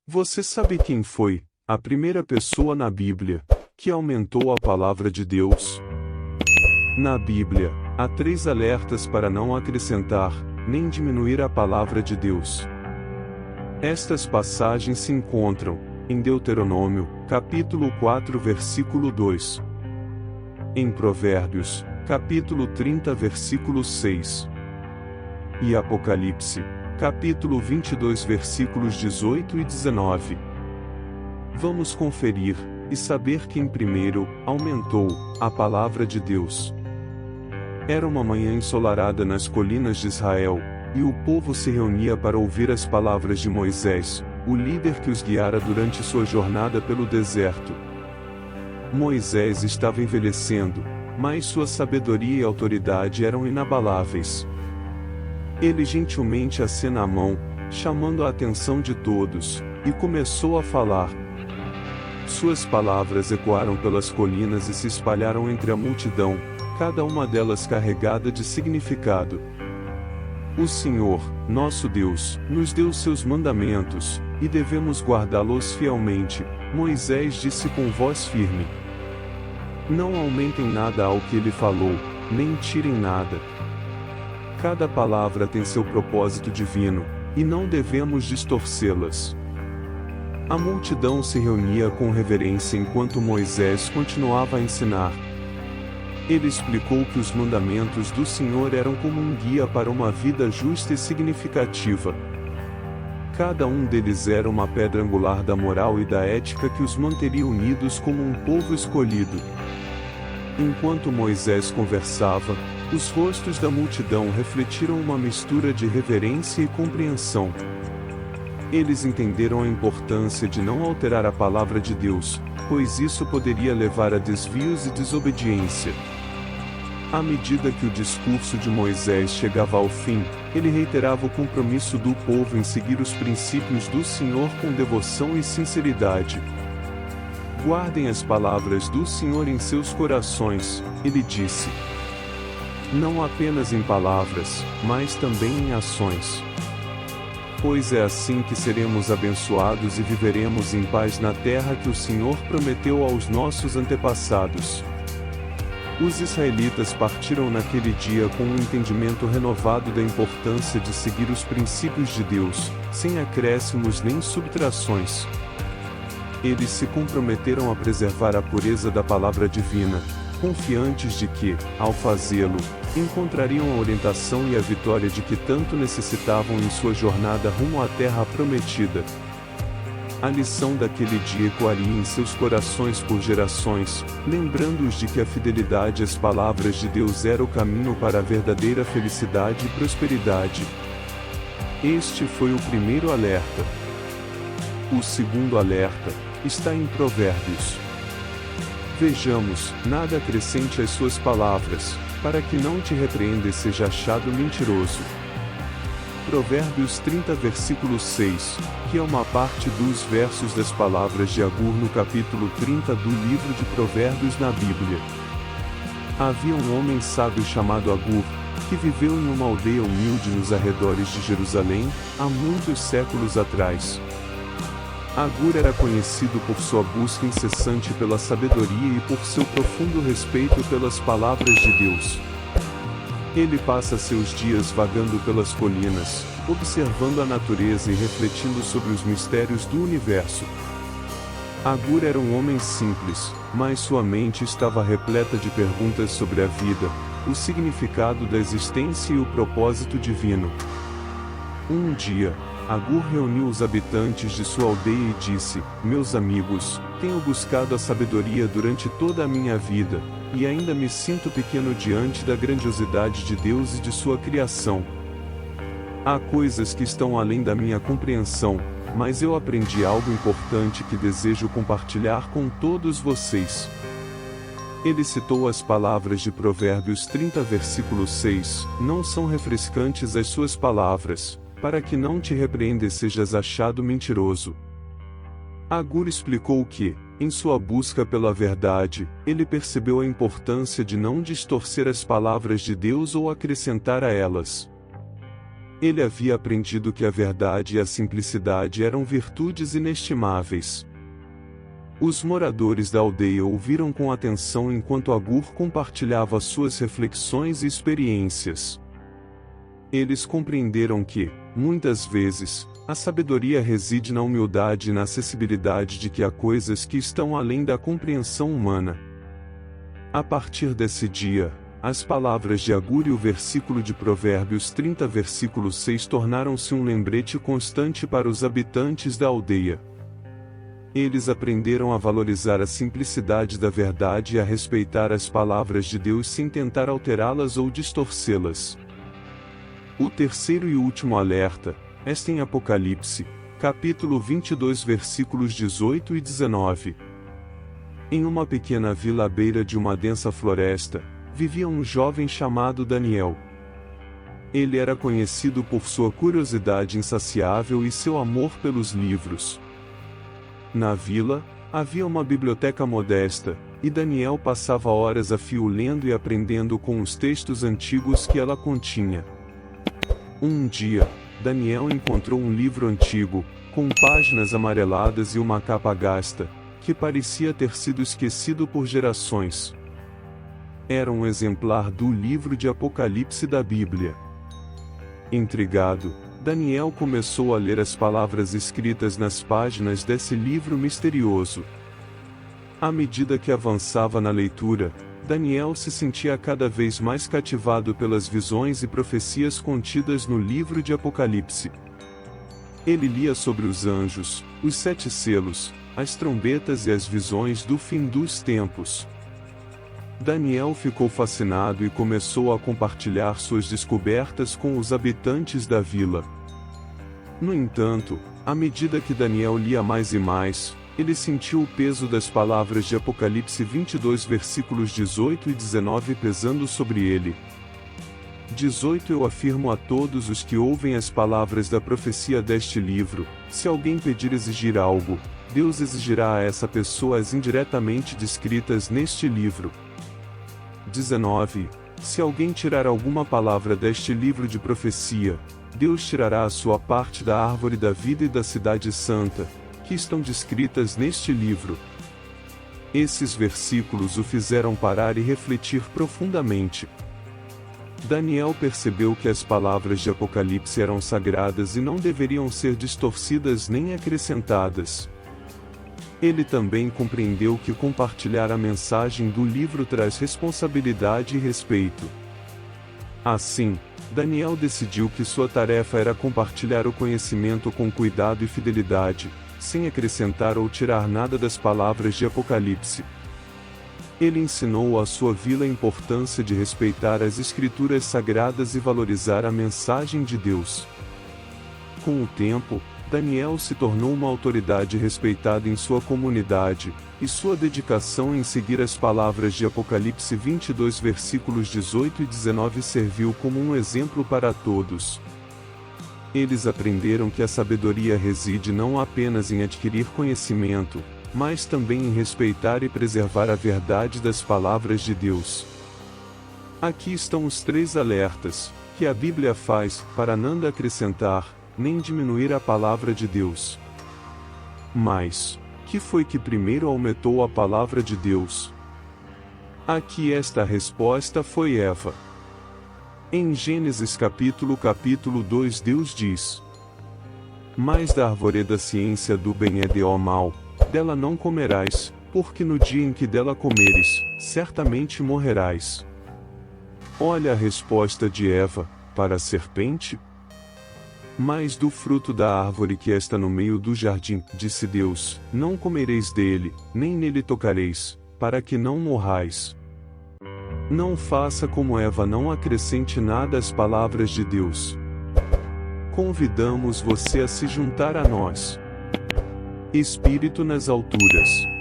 Você sabe quem foi a primeira pessoa na Bíblia que aumentou a palavra de Deus? Na Bíblia, há 3 alertas para não acrescentar, nem diminuir a palavra de Deus. Estas passagens se encontram em Deuteronômio, capítulo 4, versículo 2. Em Provérbios, capítulo 30, versículo 6. E Apocalipse, capítulo 22, versículos 18 e 19. Vamos conferir e saber quem primeiro aumentou a palavra de Deus. Era uma manhã ensolarada nas colinas de Israel, e o povo se reunia para ouvir as palavras de Moisés, o líder que os guiara durante sua jornada pelo deserto. Moisés estava envelhecendo, mas sua sabedoria e autoridade eram inabaláveis. Ele gentilmente acena a mão, chamando a atenção de todos, e começou a falar. Suas palavras ecoaram pelas colinas e se espalharam entre a multidão, cada uma delas carregada de significado. O Senhor, nosso Deus, nos deu seus mandamentos, e devemos guardá-los fielmente, Moisés disse com voz firme. Não aumentem nada ao que ele falou, nem tirem nada. Cada palavra tem seu propósito divino, e não devemos distorcê-las. A multidão se reunia com reverência enquanto Moisés continuava a ensinar. Ele explicou que os mandamentos do Senhor eram como um guia para uma vida justa e significativa. Cada um deles era uma pedra angular da moral e da ética que os manteria unidos como um povo escolhido. Enquanto Moisés conversava, os rostos da multidão refletiram uma mistura de reverência e compreensão. Eles entenderam a importância de não alterar a palavra de Deus, pois isso poderia levar a desvios e desobediência. À medida que o discurso de Moisés chegava ao fim, ele reiterava o compromisso do povo em seguir os princípios do Senhor com devoção e sinceridade. Guardem as palavras do Senhor em seus corações, ele disse. Não apenas em palavras, mas também em ações. Pois é assim que seremos abençoados e viveremos em paz na terra que o Senhor prometeu aos nossos antepassados. Os israelitas partiram naquele dia com um entendimento renovado da importância de seguir os princípios de Deus, sem acréscimos nem subtrações. Eles se comprometeram a preservar a pureza da palavra divina, confiantes de que, ao fazê-lo, encontrariam a orientação e a vitória de que tanto necessitavam em sua jornada rumo à terra prometida. A lição daquele dia ecoaria em seus corações por gerações, lembrando-os de que a fidelidade às palavras de Deus era o caminho para a verdadeira felicidade e prosperidade. Este foi o primeiro alerta. O segundo alerta está em Provérbios. Vejamos, nada acrescente às suas palavras, para que não te repreenda e seja achado mentiroso. Provérbios 30, versículo 6, que é uma parte dos versos das palavras de Agur no capítulo 30 do livro de Provérbios na Bíblia. Havia um homem sábio chamado Agur, que viveu em uma aldeia humilde nos arredores de Jerusalém, há muitos séculos atrás. Agur era conhecido por sua busca incessante pela sabedoria e por seu profundo respeito pelas palavras de Deus. Ele passa seus dias vagando pelas colinas, observando a natureza e refletindo sobre os mistérios do universo. Agur era um homem simples, mas sua mente estava repleta de perguntas sobre a vida, o significado da existência e o propósito divino. Um dia, Agur reuniu os habitantes de sua aldeia e disse: Meus amigos, tenho buscado a sabedoria durante toda a minha vida, e ainda me sinto pequeno diante da grandiosidade de Deus e de sua criação. Há coisas que estão além da minha compreensão, mas eu aprendi algo importante que desejo compartilhar com todos vocês. Ele citou as palavras de Provérbios 30, versículo 6, não são refrescantes as suas palavras, para que não te repreenda e sejas achado mentiroso. Agur explicou que, em sua busca pela verdade, ele percebeu a importância de não distorcer as palavras de Deus ou acrescentar a elas. Ele havia aprendido que a verdade e a simplicidade eram virtudes inestimáveis. Os moradores da aldeia ouviram com atenção enquanto Agur compartilhava suas reflexões e experiências. Eles compreenderam que, muitas vezes, a sabedoria reside na humildade e na acessibilidade de que há coisas que estão além da compreensão humana. A partir desse dia, as palavras de Agur e o versículo de Provérbios 30, versículo 6 tornaram-se um lembrete constante para os habitantes da aldeia. Eles aprenderam a valorizar a simplicidade da verdade e a respeitar as palavras de Deus sem tentar alterá-las ou distorcê-las. O terceiro e último alerta está em Apocalipse, capítulo 22, versículos 18 e 19. Em uma pequena vila à beira de uma densa floresta, vivia um jovem chamado Daniel. Ele era conhecido por sua curiosidade insaciável e seu amor pelos livros. Na vila, havia uma biblioteca modesta, e Daniel passava horas a fio lendo e aprendendo com os textos antigos que ela continha. Um dia, Daniel encontrou um livro antigo, com páginas amareladas e uma capa gasta, que parecia ter sido esquecido por gerações. Era um exemplar do livro de Apocalipse da Bíblia. Intrigado, Daniel começou a ler as palavras escritas nas páginas desse livro misterioso. À medida que avançava na leitura, Daniel se sentia cada vez mais cativado pelas visões e profecias contidas no livro de Apocalipse. Ele lia sobre os anjos, os 7 selos, as trombetas e as visões do fim dos tempos. Daniel ficou fascinado e começou a compartilhar suas descobertas com os habitantes da vila. No entanto, à medida que Daniel lia mais e mais, ele sentiu o peso das palavras de Apocalipse 22, versículos 18 e 19 pesando sobre ele. 18 Eu afirmo a todos os que ouvem as palavras da profecia deste livro, se alguém exigir algo, Deus exigirá a essa pessoa as indiretamente descritas neste livro. 19 Se alguém tirar alguma palavra deste livro de profecia, Deus tirará a sua parte da árvore da vida e da cidade santa, que estão descritas neste livro. Esses versículos o fizeram parar e refletir profundamente. Daniel percebeu que as palavras de Apocalipse eram sagradas e não deveriam ser distorcidas nem acrescentadas. Ele também compreendeu que compartilhar a mensagem do livro traz responsabilidade e respeito. Assim, Daniel decidiu que sua tarefa era compartilhar o conhecimento com cuidado e fidelidade, sem acrescentar ou tirar nada das palavras de Apocalipse. Ele ensinou à sua vila a importância de respeitar as escrituras sagradas e valorizar a mensagem de Deus. Com o tempo, Daniel se tornou uma autoridade respeitada em sua comunidade, e sua dedicação em seguir as palavras de Apocalipse 22 versículos 18 e 19 serviu como um exemplo para todos. Eles aprenderam que a sabedoria reside não apenas em adquirir conhecimento, mas também em respeitar e preservar a verdade das palavras de Deus. Aqui estão os 3 alertas que a Bíblia faz para não acrescentar, nem diminuir a palavra de Deus. Mas, que foi que primeiro aumentou a palavra de Deus? Aqui esta resposta foi Eva. Em Gênesis capítulo 2 Deus diz: Mas da árvore da ciência do bem e do mal, dela não comerás, porque no dia em que dela comeres, certamente morrerás. Olha a resposta de Eva, para a serpente. Mas do fruto da árvore que está no meio do jardim, disse Deus, não comereis dele, nem nele tocareis, para que não morrais. Não faça como Eva, não acrescente nada às palavras de Deus. Convidamos você a se juntar a nós. Espírito nas alturas.